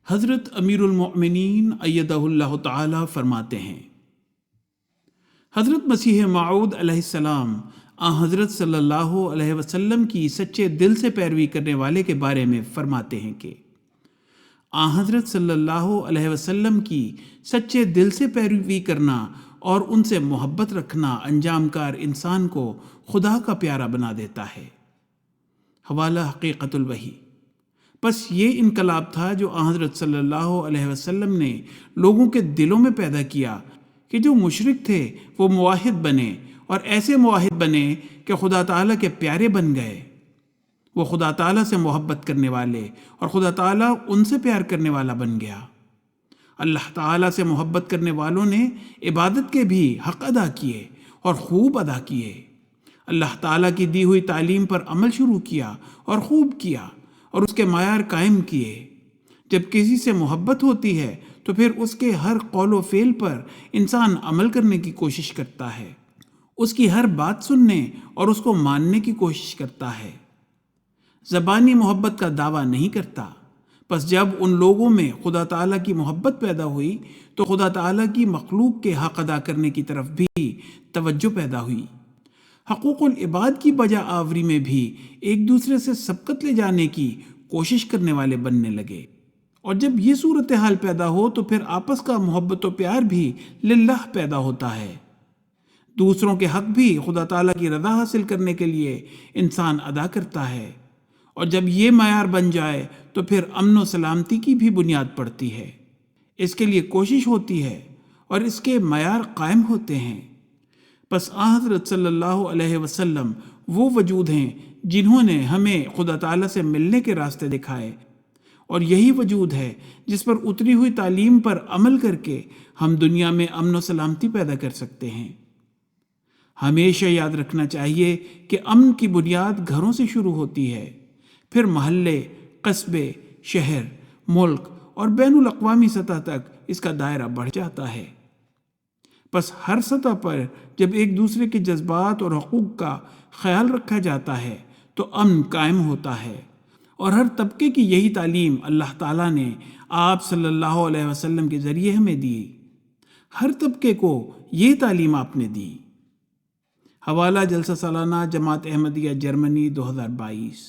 حضرت امیر المؤمنین ایدہ اللہ تعالی فرماتے ہیں، حضرت مسیح موعود علیہ السلام حضرت صلی اللہ علیہ وسلم کی سچے دل سے پیروی کرنے والے کے بارے میں فرماتے ہیں کہ حضرت صلی اللہ علیہ وسلم کی سچے دل سے پیروی کرنا اور ان سے محبت رکھنا انجام کار انسان کو خدا کا پیارا بنا دیتا ہے۔ حوالہ حقیقت الوحی۔ بس یہ انقلاب تھا جو حضرت صلی اللہ علیہ وسلم نے لوگوں کے دلوں میں پیدا کیا کہ جو مشرک تھے وہ موحد بنے، اور ایسے موحد بنے کہ خدا تعالیٰ کے پیارے بن گئے۔ وہ خدا تعالیٰ سے محبت کرنے والے اور خدا تعالیٰ ان سے پیار کرنے والا بن گیا۔ اللہ تعالیٰ سے محبت کرنے والوں نے عبادت کے بھی حق ادا کیے اور خوب ادا کیے۔ اللہ تعالیٰ کی دی ہوئی تعلیم پر عمل شروع کیا اور خوب کیا اور اس کے معیار قائم کیے۔ جب کسی سے محبت ہوتی ہے تو پھر اس کے ہر قول و فعل پر انسان عمل کرنے کی کوشش کرتا ہے، اس کی ہر بات سننے اور اس کو ماننے کی کوشش کرتا ہے، زبانی محبت کا دعویٰ نہیں کرتا۔ پس جب ان لوگوں میں خدا تعالیٰ کی محبت پیدا ہوئی تو خدا تعالیٰ کی مخلوق کے حق ادا کرنے کی طرف بھی توجہ پیدا ہوئی۔ حقوق العباد کی بجا آوری میں بھی ایک دوسرے سے سبقت لے جانے کی کوشش کرنے والے بننے لگے، اور جب یہ صورتحال پیدا ہو تو پھر آپس کا محبت و پیار بھی للہ پیدا ہوتا ہے۔ دوسروں کے حق بھی خدا تعالیٰ کی رضا حاصل کرنے کے لیے انسان ادا کرتا ہے، اور جب یہ معیار بن جائے تو پھر امن و سلامتی کی بھی بنیاد پڑتی ہے، اس کے لیے کوشش ہوتی ہے اور اس کے معیار قائم ہوتے ہیں۔ پس حضرت صلی اللہ علیہ وسلم وہ وجود ہیں جنہوں نے ہمیں خدا تعالیٰ سے ملنے کے راستے دکھائے، اور یہی وجود ہے جس پر اتری ہوئی تعلیم پر عمل کر کے ہم دنیا میں امن و سلامتی پیدا کر سکتے ہیں۔ ہمیشہ یاد رکھنا چاہیے کہ امن کی بنیاد گھروں سے شروع ہوتی ہے، پھر محلے، قصبے، شہر، ملک اور بین الاقوامی سطح تک اس کا دائرہ بڑھ جاتا ہے۔ پس ہر سطح پر جب ایک دوسرے کے جذبات اور حقوق کا خیال رکھا جاتا ہے تو امن قائم ہوتا ہے، اور ہر طبقے کی یہی تعلیم اللہ تعالیٰ نے آپ صلی اللہ علیہ وسلم کے ذریعے ہمیں دی۔ ہر طبقے کو یہ تعلیم آپ نے دی۔ حوالہ جلسہ سالانہ جماعت احمدیہ جرمنی 2022۔